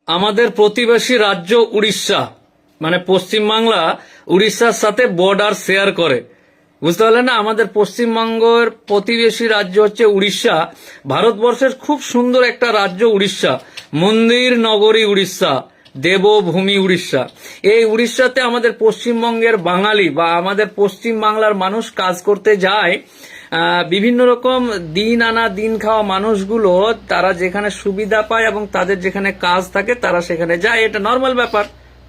আমাদের প্রতিবেশী রাজ্য উড়িষ্যা, মানে পশ্চিমবাংলা উড়িষ্যার সাথে বর্ডার শেয়ার করে, বুঝতে পারলেন না? আমাদের পশ্চিমবঙ্গের প্রতিবেশী রাজ্য হচ্ছে উড়িষ্যা। ভারতবর্ষের খুব সুন্দর একটা রাজ্য উড়িষ্যা, মন্দির নগরী উড়িষ্যা, দেবভূমি উড়িষ্যা। এই উড়িষ্যাতে আমাদের পশ্চিমবঙ্গের বাঙালি বা আমাদের পশ্চিম বাংলার মানুষ কাজ করতে যায়। বিভিন্ন রকম দিন আনা দিন খাওয়া মানুষগুলো তারা যেখানে সুবিধা পায় এবং তাদের যেখানে কাজ থাকে তারা সেখানে যায়। এটা নর্মাল ব্যাপার,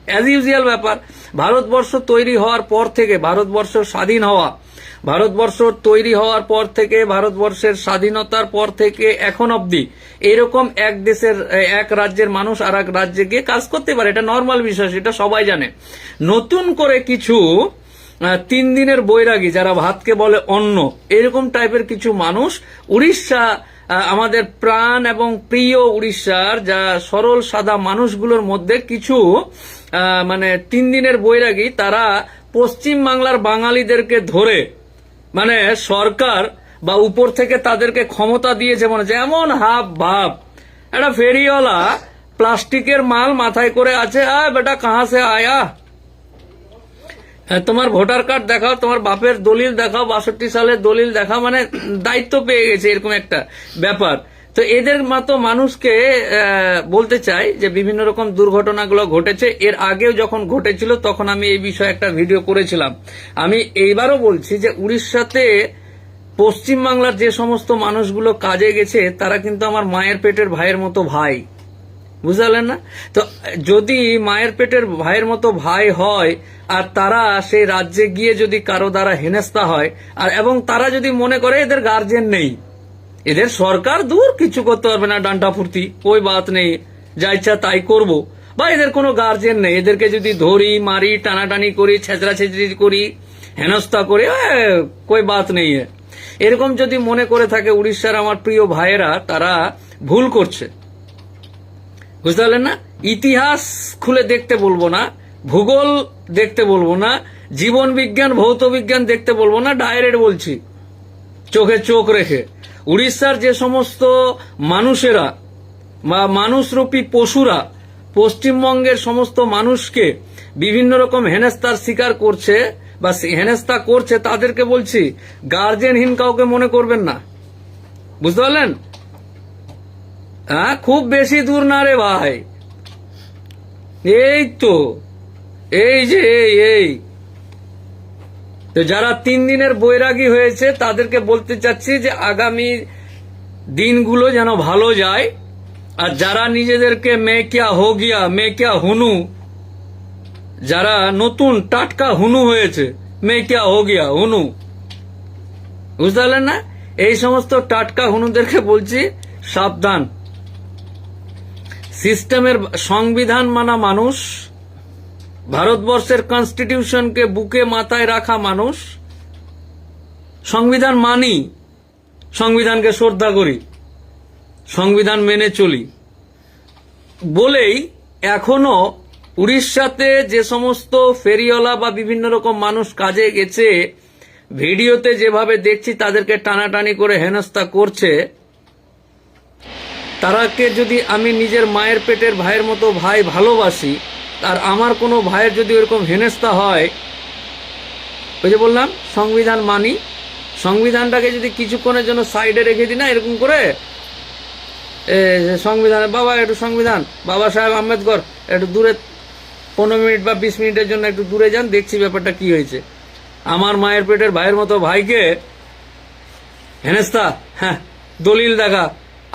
অ্যাজ ইউজুয়াল ব্যাপার। ভারতবর্ষ তৈরি হওয়ার পর থেকে, ভারতবর্ষ স্বাধীন হওয়া, ভারতবর্ষ তৈরি হওয়ার পর থেকে, ভারতবর্ষের স্বাধীনতার পর থেকে এখন অবধি এরকম এক দেশের এক রাজ্যের মানুষ আর এক রাজ্যে গিয়ে কাজ করতে পারে, এটা নর্মাল বিষয়, সেটা সবাই জানে। নতুন করে কিছু 3 দিনের বৈরাগী, যারা ভাতকে বলে অন্ন, এরকম টাইপের কিছু মানুষ উড়িষ্যা, আমাদের প্রাণ এবং প্রিয় উড়িষ্যার যা সরল সাদা মানুষগুলোর মধ্যে কিছু মানে 3 দিনের বৈরাগী, তারা পশ্চিম বাংলার বাঙালিদেরকে ধরে, মানে সরকার বা উপর থেকে তাদেরকে ক্ষমতা দিয়েছে, মানে যেমন হাব ভাব, একটা ফেরিওয়ালা প্লাস্টিকের মাল মাথায় করে আছে, বেটা কাহা সে আয়া, তোমার ভোটার কার্ড দেখাও, তোমার বাপের দলিল দেখাও, 62 সালের দলিল দেখাও, মানে দায়িত্ব পেয়ে গেছে, এরকম একটা ব্যাপার। তো এদের মতো মানুষকে বলতে চাই যে বিভিন্ন রকম দুর্ঘটনাগুলো ঘটেছে, এর আগেও যখন ঘটেছিল তখন আমি এই বিষয়ে একটা ভিডিও করেছিলাম। আমি এইবারও বলছি যে উড়িষ্যাতে পশ্চিমবাংলার যে সমস্ত মানুষগুলো কাজে গেছে তারা কিন্তু আমার মায়ের পেটের ভাইয়ের মতো ভাই, বুঝলেন না? তো যদি মায়ের পেটের ভাইয়ের মতো ভাই হয় আর তারা সেই রাজ্যে গিয়ে যদি কারো দ্বারা হেনস্থা হয়, আর এবং তারা যদি মনে করে এদের গার্জেন নেই, এদের সরকার দূর কিছু করতে পারবে না, ডান্ডা ফুর্তি, ওই বাত নেই, যা ইচ্ছা তাই করব, বা এদের কোনো গার্জেন নেই, এদেরকে যদি ধরি, মারি, টানাটানি করি, ছেঁচড়া ছেঁচড়ি করি, হেনস্থা করি, কই বাত নেই, এরকম যদি মনে করে থাকে উড়িষ্যার আমার প্রিয় ভাইয়েরা, তারা ভুল করছে, বুঝতে পারলেন না? ইতিহাস খুলে দেখতে বলবো না, ভূগোল দেখতে বলবো না, জীবন বিজ্ঞান ভৌত বিজ্ঞান দেখতে বলবো না, ডাইরেক্ট বলছি চোখে চোখ রেখে, উড়িষ্যার যে সমস্ত মানুষেরা বা মানুষরূপী পশুরা পশ্চিমবঙ্গের সমস্ত মানুষকে বিভিন্ন রকম হেনস্তার শিকার করছে বা হেনস্তা করছে, তাদেরকে বলছি গার্জেনহীন কাউকে মনে করবেন না, বুঝতে পারলেন? খুব বেশি দূর না রে ভাই, এই তো, এই যে এই তো যারা 3 দিনের বৈরাগী হয়েছে তাদেরকে বলতে চাচ্ছি যে আগামী দিনগুলো যেন ভালো যায়। আর যারা নিজেদেরকে মে ক্যা হো গিয়া, মে ক্যা হুনু, যারা নতুন টাটকা হুনু হয়েছে, মে ক্যা হো গিয়া হুনু, বুঝতে পারলেন না? এই সমস্ত টাটকা হুনুদেরকে বলছি সাবধান। সিস্টেমের সংবিধান মানা মানুষ, ভারতবর্ষের কনস্টিটিউশনকে বুকে মাথায় রাখা মানুষ, সংবিধান মানি, সংবিধানকে শ্রদ্ধা করি, সংবিধান মেনে চলি বলেই এখনো উড়িষ্যাতে যে সমস্ত ফেরিওয়ালা বা বিভিন্ন রকম মানুষ কাজে গেছে, ভিডিওতে যেভাবে দেখছি তাদেরকে টানাটানি করে হেনস্থা করছে, তারাকে যদি আমি নিজের মায়ের পেটের ভাইয়ের মতো ভাই ভালোবাসি, আর আমার কোনো ভাইয়ের যদি ওরকম হেনস্থা হয়, ওই যে বললাম সংবিধান মানি, সংবিধানটাকে যদি কিছুক্ষণের জন্য সাইডে রেখে দিই না, এরকম করে সংবিধানে বাবা একটু সংবিধান, বাবা সাহেব আম্বেদকর একটু দূরে 15 মিনিট বা 20 মিনিটের জন্য একটু দূরে যান, দেখছি ব্যাপারটা কি হয়েছে। আমার মায়ের পেটের ভাইয়ের মতো ভাইকে হেনস্থা, হ্যাঁ, দলিল দেখা,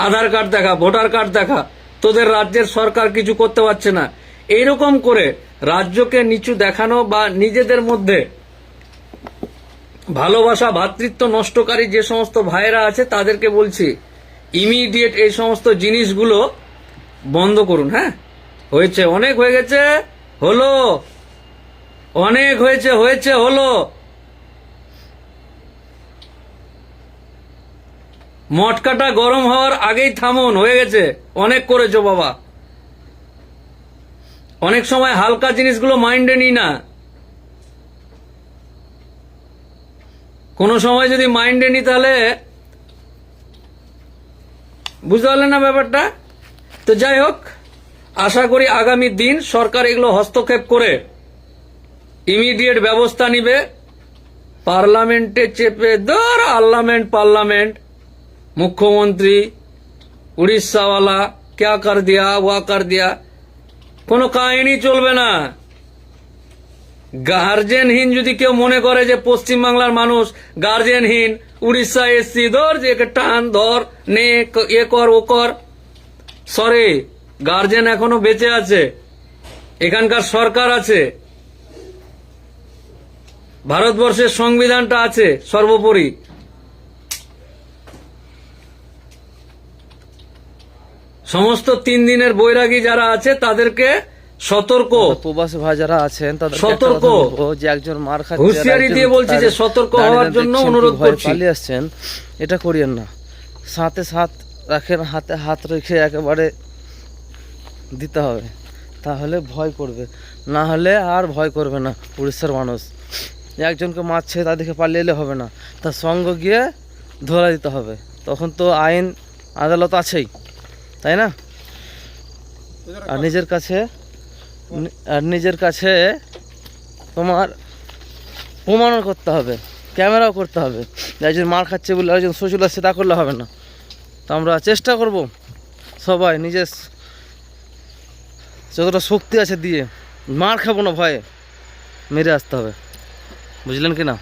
আধার কার্ড দেখা, ভোটার কার্ড দেখা, তোদের রাজ্যের সরকার কিছু করতে পারছে না, এইরকম করে রাজ্যকে নিচু দেখানো বা নিজেদের মধ্যে ভালোবাসা ভ্রাতৃত্ব নষ্টকারী যে সমস্ত ভাইয়েরা আছে তাদেরকে বলছি ইমিডিয়েট এই সমস্ত জিনিসগুলো বন্ধ করুন। হ্যাঁ, হয়েছে, অনেক হয়ে গেছে, হলো, অনেক হয়েছে, হয়েছে, হলো, মটকাটা গরম হওয়ার আগেই থামুন, হয়ে গেছে, অনেক করেছো বাবা। অনেক সময় হালকা জিনিসগুলো মাইন্ডে নিই না, কোনো সময় যদি মাইন্ডে নিই তাহলে, বুঝতে পারলেন না ব্যাপারটা? তো যাই হোক, আশা করি আগামী দিন সরকার এগুলো হস্তক্ষেপ করে ইমিডিয়েট ব্যবস্থা নিবে। পার্লামেন্টে চেপে ধর পার্লামেন্ট মুখ্যমন্ত্রী উড়িষ্যাওয়ালা ক্যা কর দিয়া ওয়া কর দিয়া, কোনো কাহিনী চলবে না। গার্জেনহীন যদি কেউ মনে করে যে পশ্চিমবাংলার মানুষ গার্জেনহীন, উড়িষ্যা এসছি ধর যে একে টান ধর নে এ কর ও কর, সরি, গার্জেন এখনো বেঁচে আছে, এখানকার সরকার আছে, ভারতবর্ষের সংবিধানটা আছে সর্বোপরি। সমস্ত 3 দিনের বৈরাগী যারা আছে তাদেরকে সতর্ক, প্রবাসী ভাই যারা আছেন তাদের সতর্ক, যে একজন মার খাচ্ছে, হুঁশিয়ারি দিয়ে বলছি যে সতর্ক হওয়ার জন্য অনুরোধ করছি। পালিয়ে আসছেন, এটা করিয়েন না। সাথে সাথ রাখেন, হাতে হাত রেখে একেবারে দিতে হবে, তাহলে ভয় করবে, না হলে আর ভয় করবে না। উড়িষ্যার মানুষ একজনকে মারছে তা দেখে পালিয়ে এলে হবে না, তার সঙ্গ গিয়ে ধরা দিতে হবে, তখন তো আইন আদালত আছেই, তাই না? আর নিজের কাছে তোমার প্রমাণও করতে হবে, ক্যামেরাও করতে হবে। একজন মার খাচ্ছে বলে একজন সোশ্যাল আসছে তা করলে হবে না। তো আমরা চেষ্টা করব সবাই নিজের যতটা শক্তি আছে দিয়ে, মার খাবো না ভয়ে, মেরে আসতে হবে, বুঝলেন কি না?